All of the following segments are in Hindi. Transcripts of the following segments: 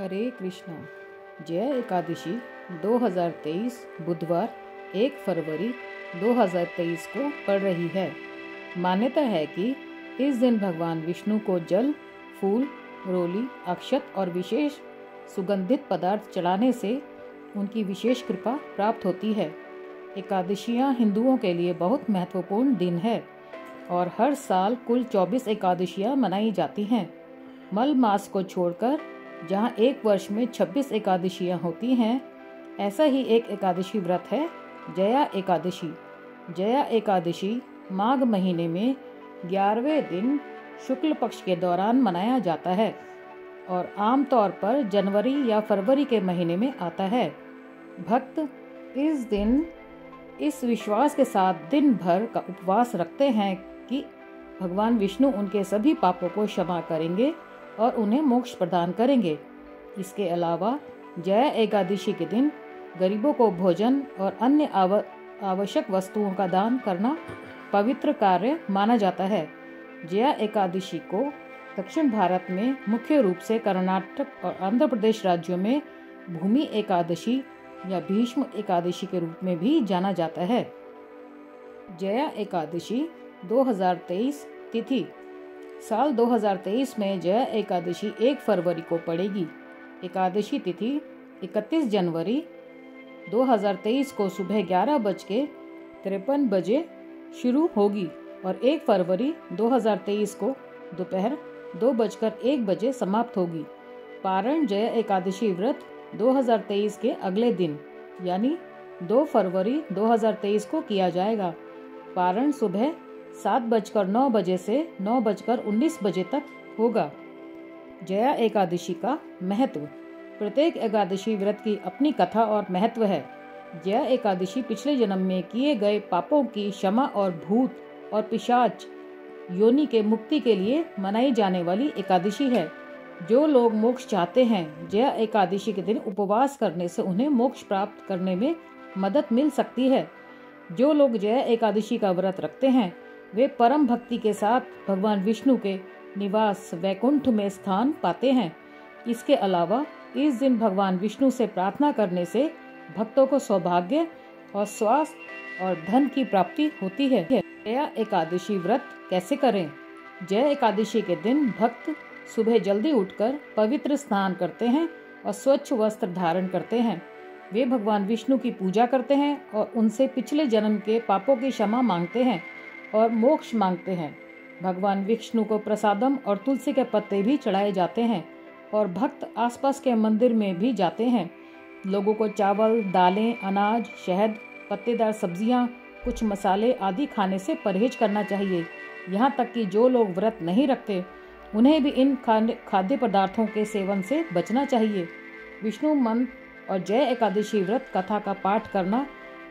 हरे कृष्णा। जय एकादशी 2023 बुधवार 1 फरवरी 2023 को पड़ रही है। मान्यता है कि इस दिन भगवान विष्णु को जल, फूल, रोली, अक्षत और विशेष सुगंधित पदार्थ चढ़ाने से उनकी विशेष कृपा प्राप्त होती है। एकादशियां हिंदुओं के लिए बहुत महत्वपूर्ण दिन है और हर साल कुल 24 एकादशियां मनाई जाती हैं। मल मास को छोड़कर जहां एक वर्ष में 26 एकादशियां होती हैं, ऐसा ही एक एकादशी व्रत है जया एकादशी। जया एकादशी माघ महीने में 11वें दिन शुक्ल पक्ष के दौरान मनाया जाता है और आमतौर पर जनवरी या फरवरी के महीने में आता है। भक्त इस दिन इस विश्वास के साथ दिन भर का उपवास रखते हैं कि भगवान विष्णु उनके सभी पापों को क्षमा करेंगे और उन्हें मोक्ष प्रदान करेंगे। इसके अलावा जया एकादशी के दिन गरीबों को भोजन और अन्य आवश्यक वस्तुओं का दान करना पवित्र कार्य माना जाता है। जया एकादशी को दक्षिण भारत में मुख्य रूप से कर्नाटक और आंध्र प्रदेश राज्यों में भूमि एकादशी या भीष्म एकादशी के रूप में भी जाना जाता है। जया एकादशी 2023 तिथि। साल 2023 में जया एकादशी 1 फरवरी को पड़ेगी। एकादशी तिथि 31 जनवरी 2023 को सुबह 11:53 बजे शुरू होगी और 1 फरवरी 2023 को दोपहर 2:01 बजे समाप्त होगी। पारण जया एकादशी व्रत 2023 के अगले दिन यानी 2 फरवरी 2023 को किया जाएगा। पारण सुबह 7:09 बजे से 9:19 बजे तक होगा। जया एकादशी का महत्व। प्रत्येक एकादशी व्रत की अपनी कथा और महत्व है। जया एकादशी पिछले जन्म में किए गए पापों की क्षमा और भूत और पिशाच योनि के मुक्ति के लिए मनाई जाने वाली एकादशी है। जो लोग मोक्ष चाहते हैं, जया एकादशी के दिन उपवास करने से उन्हें मोक्ष प्राप्त करने में मदद मिल सकती है। जो लोग जया एकादशी का व्रत रखते हैं, वे परम भक्ति के साथ भगवान विष्णु के निवास वैकुंठ में स्थान पाते हैं। इसके अलावा इस दिन भगवान विष्णु से प्रार्थना करने से भक्तों को सौभाग्य और स्वास्थ्य और धन की प्राप्ति होती है। जया एकादशी व्रत कैसे करें? जया एकादशी के दिन भक्त सुबह जल्दी उठकर पवित्र स्नान करते हैं और स्वच्छ वस्त्र धारण करते हैं। वे भगवान विष्णु की पूजा करते हैं और उनसे पिछले जन्म के पापों की क्षमा मांगते हैं और मोक्ष मांगते हैं। भगवान विष्णु को प्रसादम और तुलसी के पत्ते भी चढ़ाए जाते हैं और भक्त आसपास के मंदिर में भी जाते हैं। लोगों को चावल, दालें, अनाज, शहद, पत्तेदार सब्जियां, कुछ मसाले आदि खाने से परहेज करना चाहिए। यहाँ तक कि जो लोग व्रत नहीं रखते, उन्हें भी इन खाद्य पदार्थों के सेवन से बचना चाहिए। विष्णु मंत्र और जय एकादशी व्रत कथा का पाठ करना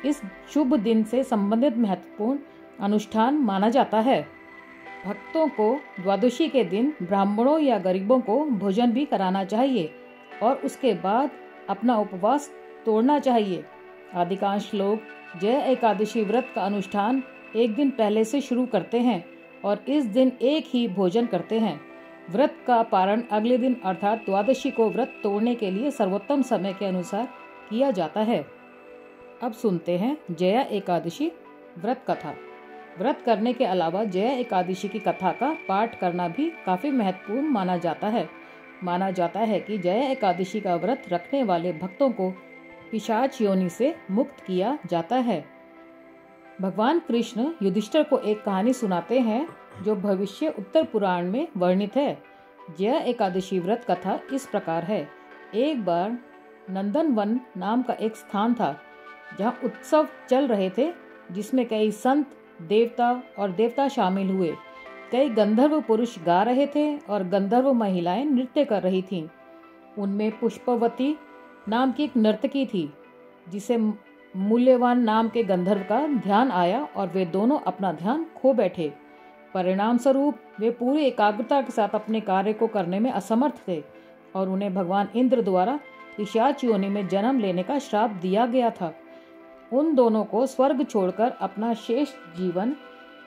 इस शुभ दिन से संबंधित महत्वपूर्ण अनुष्ठान माना जाता है। भक्तों को द्वादशी के दिन ब्राह्मणों या गरीबों को भोजन भी कराना चाहिए और उसके बाद अपना उपवास तोड़ना चाहिए। अधिकांश लोग जय एकादशी व्रत का अनुष्ठान एक दिन पहले से शुरू करते हैं और इस दिन एक ही भोजन करते हैं। व्रत का पारण अगले दिन अर्थात द्वादशी को व्रत तोड़ने के लिए सर्वोत्तम समय के अनुसार किया जाता है। अब सुनते हैं जया एकादशी व्रत कथा। व्रत करने के अलावा जया एकादशी की कथा का पाठ करना भी काफी महत्वपूर्ण माना जाता है। माना जाता है कि जया एकादशी का व्रत रखने वाले भक्तों को पिशाच योनि से मुक्त किया जाता है। भगवान कृष्ण युधिष्ठिर को एक कहानी सुनाते हैं जो भविष्य उत्तर पुराण में वर्णित है। जया एकादशी व्रत कथा इस प्रकार है। एक बार नंदनवन नाम का एक स्थान था जहाँ उत्सव चल रहे थे, जिसमें कई संत, देवता और देवता शामिल हुए। कई गंधर्व पुरुष गा रहे थे और गंधर्व महिलाएं नृत्य कर रही थीं। उनमें पुष्पवती नाम की एक नर्तकी थी, जिसे मूल्यवान नाम के गंधर्व का ध्यान आया और वे दोनों अपना ध्यान खो बैठे। परिणाम स्वरूप वे पूरी एकाग्रता के साथ अपने कार्य को करने में असमर्थ थे और उन्हें भगवान इंद्र द्वारा पिशाच योनि में जन्म लेने का श्राप दिया गया था। उन दोनों को स्वर्ग छोड़कर अपना शेष जीवन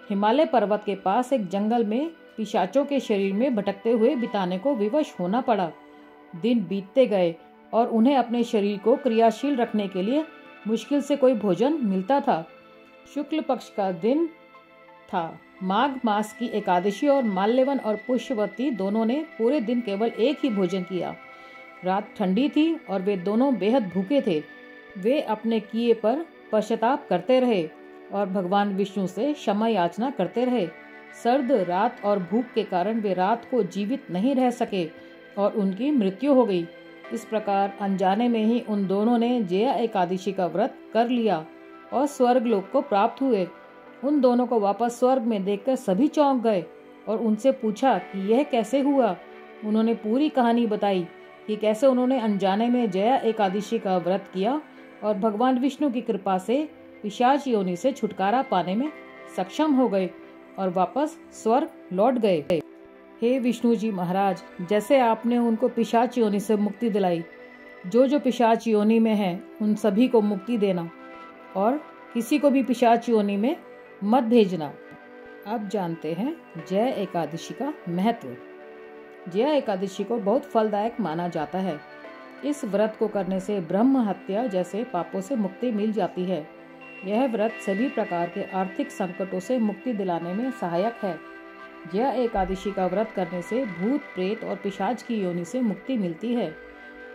हिमालय पर्वत के पास एक जंगल में पिशाचों के शरीर में भटकते हुए बिताने को विवश होना पड़ा। दिन बीतते गए और उन्हें अपने शरीर को क्रियाशील रखने के लिए मुश्किल से कोई भोजन मिलता था। शुक्ल पक्ष का दिन था। माघ मास की एकादशी और माल्यवन और पुष्यवती दोनों ने पूरे दिन केवल एक ही भोजन किया। रात ठंडी थी और वे दोनों बेहद भूखे थे। वे अपने किए पर पश्चाताप करते रहे और भगवान विष्णु से क्षमा याचना करते रहे। सर्द रात और भूख के कारण वे रात को जीवित नहीं रह सके और उनकी मृत्यु हो गई। इस प्रकार अनजाने में ही उन दोनों ने जया एकादशी का व्रत कर लिया और स्वर्ग लोक को प्राप्त हुए। उन दोनों को वापस स्वर्ग में देखकर सभी चौंक गए और उनसे पूछा कि यह कैसे हुआ। उन्होंने पूरी कहानी बताई कि कैसे उन्होंने अनजाने में जया एकादशी का व्रत किया और भगवान विष्णु की कृपा से पिशाच योनि से छुटकारा पाने में सक्षम हो गए और वापस स्वर्ग लौट गए। हे विष्णु जी महाराज, जैसे आपने उनको पिशाच योनि से मुक्ति दिलाई, जो पिशाच योनि में है उन सभी को मुक्ति देना और किसी को भी पिशाच योनि में मत भेजना। अब जानते हैं जया एकादशी का महत्व। जया एकादशी को बहुत फलदायक माना जाता है। इस व्रत को करने से ब्रह्म हत्या जैसे पापों से मुक्ति मिल जाती है। यह व्रत सभी प्रकार के आर्थिक संकटों से मुक्ति दिलाने में सहायक है। जया एकादशी का व्रत करने से भूत प्रेत और पिशाच की योनि से मुक्ति मिलती है।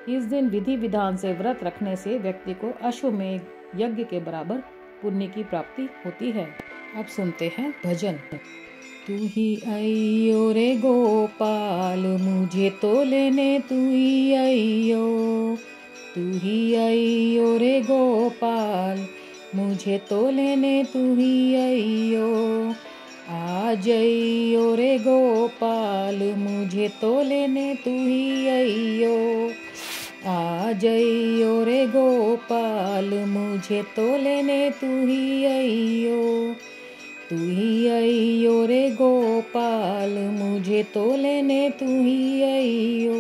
इस दिन विधि विधान से व्रत रखने से व्यक्ति को अश्वमेध यज्ञ के बराबर पुण्य की प्राप्ति होती है। अब सुनते हैं भजन। तू ही अइयो रे गोपाल, मुझे तो लेने तू ही अइयो। तू ही अइयो रे गोपाल, मुझे तो लेने तू ही अइयो। आ जइयो रे गोपाल, मुझे तो लेने तू ही अइयो। आ जइयो रे गोपाल, मुझे तो लेने तू ही अइयो। तू ही अइयो रे गोपाल, मुझे तो लेने तू ही अइयो।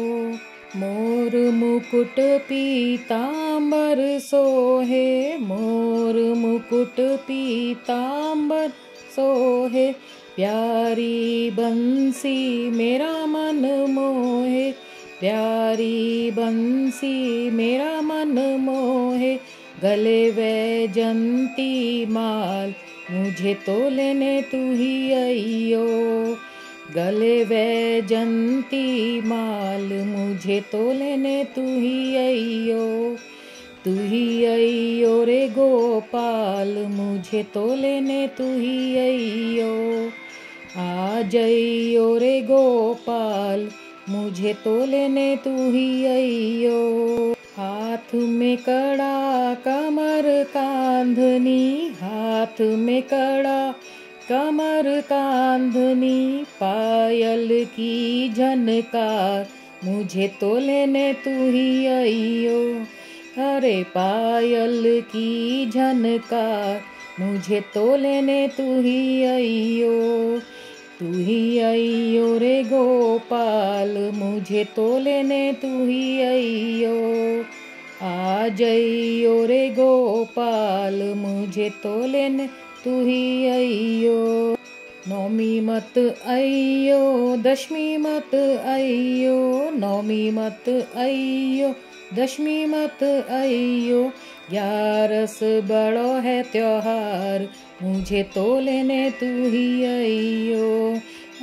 मोर मुकुट पीतांबर सोहे, मोर मुकुट पीतांबर सोहे। प्यारी बंसी मेरा मन मोहे, प्यारी बंसी मेरा मन मोहे। गले वैजंती माल, मुझे तो लेने तू ही अइयो। गले वैजंती माल, मुझे तो लेने तू ही अइयो। तू ही अइयो रे गोपाल, मुझे तो लेने तू ही अइयो। आ जइयो रे गोपाल, मुझे तो लेने तू ही अइयो। हाथ में कड़ा कमर कांधनी, हाथ में कड़ा कमर कांधनी। पायल की झनकार, मुझे तो लेने तू ही अइयो। अरे पायल की झनकार, मुझे तो लेने तू ही अइयो। तू ही अइयो रे गोपाल, मुझे तो लेने तू ही अइयो। आ जइयो रे गोपाल, मुझे तो लेने तू ही अइयो। नौमी मत अइयो, दशमी मत अइयो। नौमी मत अइयो, दशमी मत अइयो। ग्यारस बड़ो है त्योहार, मुझे तो लेने तू ही अइयो।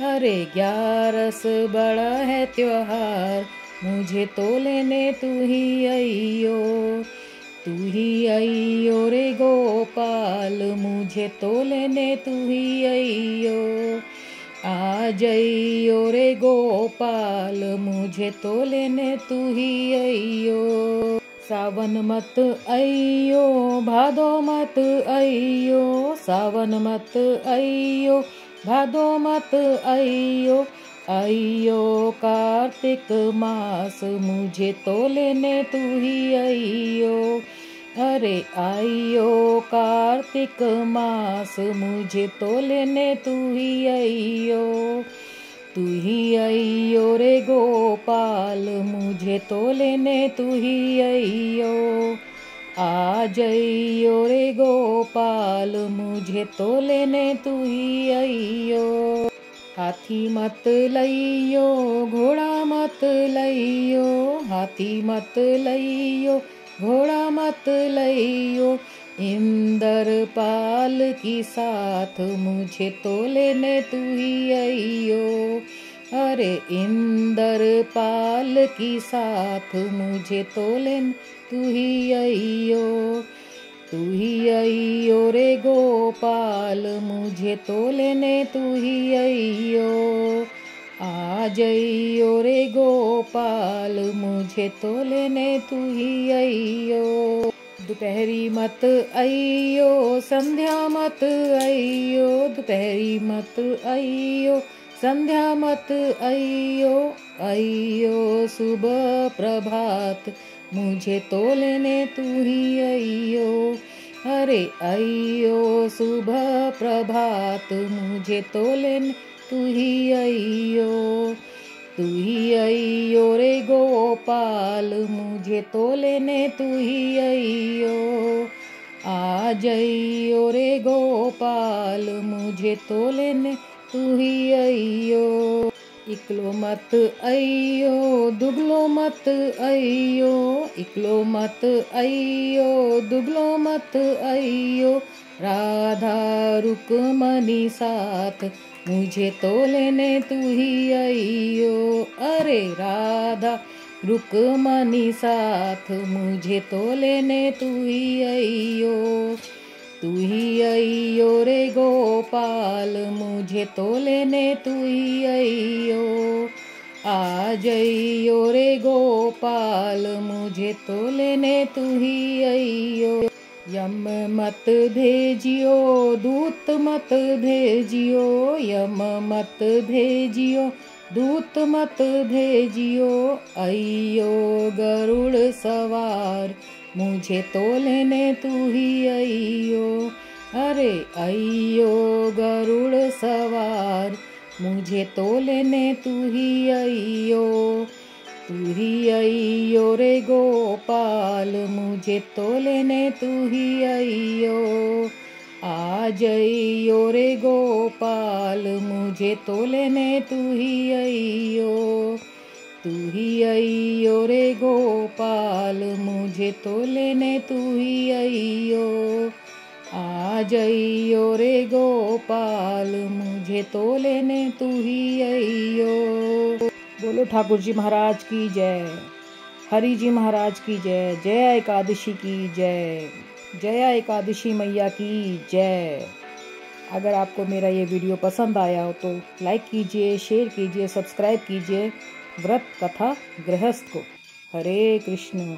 अरे ग्यारस बड़ा है त्योहार, मुझे तो लेने तू ही अइयो। तू ही अइयो रे गोपाल, मुझे तो लेने तू ही अइयो। आ जइयो रे गोपाल, मुझे तो लेने तू ही अइयो। सावन मत अइयो, भादो मत अइयो। सावन मत अइयो, भादो मत अइयो। अइयो कार्तिक मास, मुझे तो लेने तू ही अइयो। अरे अइयो कार्तिक मास, मुझे तो लेने तू ही अइयो। तू ही अइयो रे गोपाल, मुझे तो लेने तू ही अइयो। आ जइयो रे गोपाल, मुझे तो लेने तू ही अइयो। हाथी मत लइयो घोड़ा मत लइयो, हाथी मत लइयो घोड़ा मत लइयो, इंद्रपाल की साथ मुझे तो लेने तू ही अइयो। अरे इंद्रपाल की साथ मुझे तो लेने तू ही अइयो, तू ही अइयो रे गोपाल, मुझे तो लेने तू ही अइयो। आ जइयो रे गोपाल, मुझे तो लेने तू ही अइयो। दोपहरी मत अइयो संध्या मत अइयो, दोपहरी मत अइयो संध्या मत अइयो, अइयो सुबह प्रभात, मुझे तो लेने तू ही अइयो। अरे अइयो सुबह प्रभात, मुझे तो लेने तू ही अइयो, तू ही अइयो रे गोपाल, मुझे तो लेने तू ही अइयो। आ जइयो रे गोपाल, मुझे तो लेने तू ही अइयो। इकलो मत अइयो दुगलो मत अइयो, इकलो मत अइयो दुगलो मत अइयो, राधा रुक्मणी साथ, मुझे तो लेने तू ही अइयो। अरे राधा रुक्मणी साथ, मुझे तो लेने तू ही अइयो, तू ही अइयो रे गोपाल, मुझे तो लेने तू ही अइयो। आ जइयो रे गोपाल, मुझे तो लेने तू ही अइयो। यम मत भेजियो दूत मत भेजियो, यम मत भेजियो दूत मत भेजियो, अइयो गरुड़ सवार, मुझे तो लेने तू ही अइयो। अरे अइयो गरुड़ सवार, मुझे तो लेने तू ही अइयो, तू ही अइयो रे गोपाल, मुझे तो लेने तू ही अइयो। आ जइयो रे गोपाल, मुझे तो लेने तू ही अइयो, तू ही अइयो रे गोपाल, मुझे तो लेने तू ही अइयो। आ जइयो रे गोपाल, मुझे तो लेने तू ही अइयो। बोलो ठाकुर जी महाराज की जय, हरि जी महाराज की जय, जया एकादशी की जय, जया एकादशी मैया की जय। अगर आपको मेरा ये वीडियो पसंद आया हो तो लाइक कीजिए, शेयर कीजिए, सब्सक्राइब कीजिए व्रत कथा गृहस्थ को। हरे कृष्ण।